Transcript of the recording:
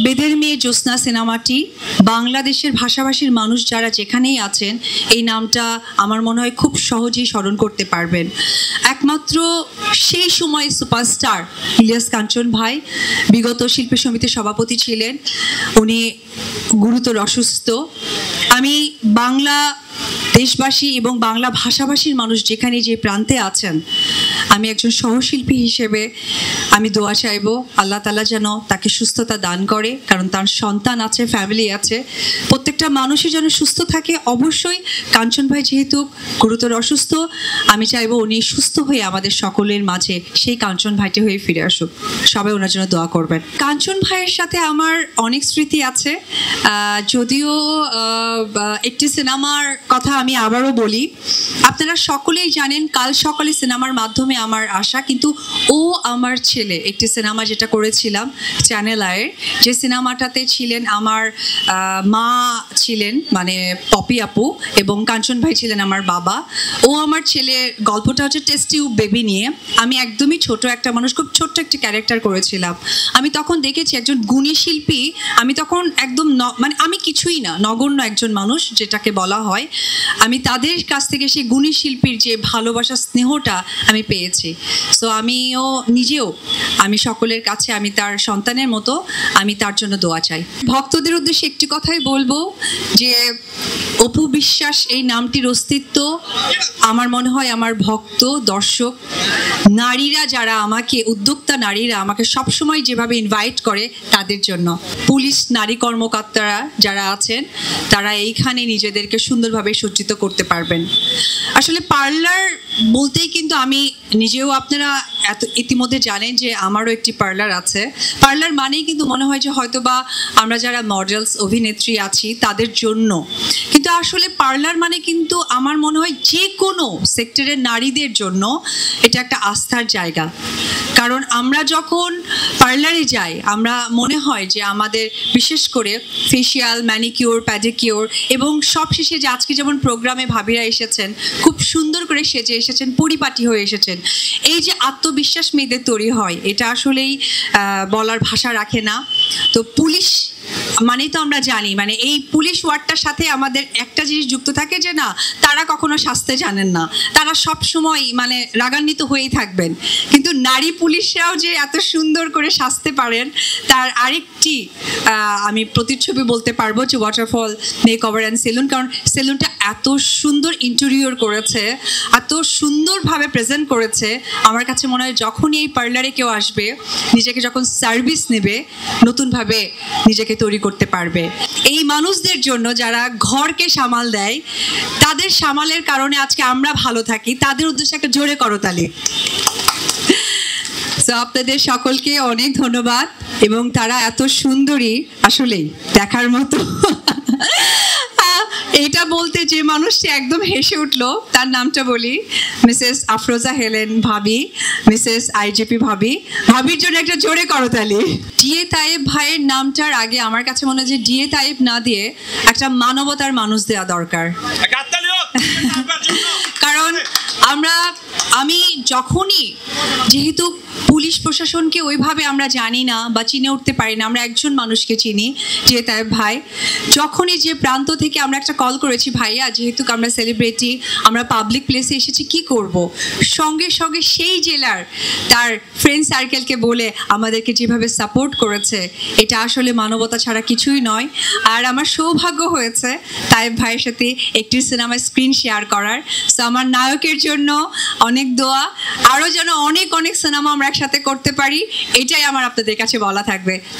বেদের মেয়ে জ্যোৎস্না সিনেমাটি বাংলাদেশের ভাষাভাষীর মানুষ যারা যেখানেই আছেন এই নামটা আমার মনে হয় খুব সহজেই স্মরণ করতে পারবেন। একমাত্র সেই সময় সুপারস্টার ইলিয়াস কাঞ্চন ভাই বিগত শিল্পী সমিতির সভাপতি ছিলেন, উনি গুরুতর অসুস্থ। আমি বাংলা দেশবাসী এবং বাংলা ভাষাভাষীর মানুষ যেখানে যে প্রান্তে আছেন, আমি একজন সহশিল্পী হিসেবে আমি দোয়া চাইব আল্লাহ তাআলা যেন তাকে সুস্থতা দান করে, কারণ তার সন্তান আছে, ফ্যামিলি আছে, প্রত্যেকটা মানুষই যেন সুস্থ থাকে। অবশ্যই কাঞ্চন ভাই যেহেতু গুরুতর অসুস্থ, আমি চাইব উনি সুস্থ হয়ে আমাদের সকলের মাঝে সেই কাঞ্চন ভাইটি হয়ে ফিরে আসুক। সবাই ওনার জন্য দোয়া করবেন। কাঞ্চন ভাইয়ের সাথে আমার অনেক স্মৃতি আছে, যদিও একটি সিনেমার কথা আমি আবারও বলি। আপনারা সকলেই জানেন কাল সকালে সিনেমার মাধ্যমে আমার আসা, কিন্তু ও আমার ছেলে একটি সিনেমা যেটা করেছিলাম চ্যানেল আয়ের, যে সিনেমাটাতে ছিলেন আমার মা ছিলেন মানে পপি আপু, এবং কাঞ্চন ভাই ছিলেন আমার বাবা। ও আমার ছেলে, গল্পটা হচ্ছে টেস্ট টিউব বেবি নিয়ে। আমি একদমই ছোট একটা মানুষ, খুব ছোট্ট একটি ক্যারেক্টার করেছিলাম। আমি তখন দেখেছি একজন গুণী শিল্পী, আমি তখন একদম মানে আমি কিছুই না, নগণ্য একজন মানুষ যেটাকে বলা হয়, আমি তাদের কাছ থেকে সেই গুণী শিল্পীর যে ভালোবাসা স্নেহটা আমি পেয়েছি। সো আমিও নিজেও আমি সকলের কাছে আমি তার সন্তানের মতো আমি তার জন্য দোয়া চাই। ভক্তদের উদ্দেশ্যে একটি কথাই বলবো যে অপু বিশ্বাস এই নামটির অস্তিত্ব আমার মনে হয় আমার ভক্ত দর্শক নারীরা যারা আমাকে, উদ্যোক্তা নারীরা আমাকে সবসময় যেভাবে ইনভাইট করে তাদের জন্য। পুলিশ নারী কর্মকর্তারা যারা আছেন তারা এইখানে নিজেদেরকে সুন্দরভাবে সজ্জিত করতে পারবেন। আসলে পার্লার বলতেই কিন্তু আমি নিজেও, আপনারা ইতিমধ্যে জানেন যে আমারও একটি পার্লার আছে। পার্লার মানেই কিন্তু মনে হয় যে হয়তো বা আমরা যারা মডেলস অভিনেত্রী আছি তাদের জন্য, কিন্তু আসলে পার্লার মানে কিন্তু আমার মনে হয় যে কোনো সেক্টরের নারীদের জন্য এটা একটা আস্থার জায়গা। কারণ আমরা যখন পার্লারে যাই আমরা মনে হয় যে আমাদের বিশেষ করে ফেসিয়াল, ম্যানিকিউর, প্যাডিকিউর এবং সব শেষে যে আজকে যেমন প্রোগ্রামে ভাবিরা এসেছেন খুব সুন্দর করে সেজে এসেছেন, পরিপাটি হয়ে এসেছেন, এই যে আত্মবিশ্বাস মেয়েদের তৈরি হয় এটা আসলেই বলার ভাষা রাখে না। তো পুলিশ মানেই তো আমরা জানি, মানে এই পুলিশ ওয়ার্ডটার সাথে আমাদের একটা জিনিস যুক্ত থাকে যে না, তারা কখনো শাস্তে জানেন না, তারা সব সময় মানে রাগান্বিত হয়েই থাকবেন, কিন্তু নারী পুলিশরাও যে এত সুন্দর করে সাজতে পারেন তার আরেকটি আমি প্রতিচ্ছবি বলতে পারবো যে ওয়াটারফল মেকওভার অ্যান্ড সেলুন। কারণ সেলুনটা এত সুন্দর ইন্টেরিয়র করেছে, এত সুন্দরভাবে প্রেজেন্ট করেছে, আমার কাছে মনে হয় যখনই এই পার্লারে কেউ আসবে নিজেকে যখন সার্ভিস নেবে নতুনভাবে নিজেকে তৈরি করতে পারবে। এই মানুষদের জন্য যারা ঘরকে সামাল দেয়, তাদের সামালের কারণে আজকে আমরা ভালো থাকি, তাদের উদ্দেশ্যে একটা জোরে করতালি। তো আপনাদের সকলকে অনেক ধন্যবাদ, এবং তারা এত সুন্দরী আসলেই দেখার মতো। এটা বলতে যে মানুষটি একদম হেসে উঠলো তার নামটা বলি, মিসেস আফরোজা হেলেন ভাবি, মিসেস আইজিপি ভাবি। ভাবির জন্য একটা জোরে করতালি। ডিএ তায়েব ভাইয়ের নামটার আগে আমার কাছে মনে হয় যে ডিএ তায়েব না দিয়ে একটা মানবতার মানুষ দেওয়া দরকার। কারণ আমি যখনই, যেহেতু পুলিশ প্রশাসনকে ওইভাবে আমরা জানি না বা চিনে উঠতে পারি না, আমরা একজন মানুষকে চিনি যে তায়েব ভাই, যখনই যে প্রান্ত থেকে আমরা একটা কল করেছি, ভাইয়া যেহেতু আমরা সেলিব্রিটি, আমরা পাবলিক প্লেসে এসেছি, কি করব, সঙ্গে সঙ্গে সেই জেলার তার ফ্রেন্ড সার্কেলকে বলে আমাদেরকে যেভাবে সাপোর্ট করেছে, এটা আসলে মানবতা ছাড়া কিছুই নয়। আর আমার সৌভাগ্য হয়েছে তায়েব ভাইয়ের সাথে একটি সিনেমার স্ক্রিন শেয়ার করার। সো আমার নায়কের জন্য অনেক দোয়া, আরও যেন অনেক অনেক সিনেমা আমরা একসাথে করতে পারি, এটাই আমার আপনাদের কাছে বলা থাকবে।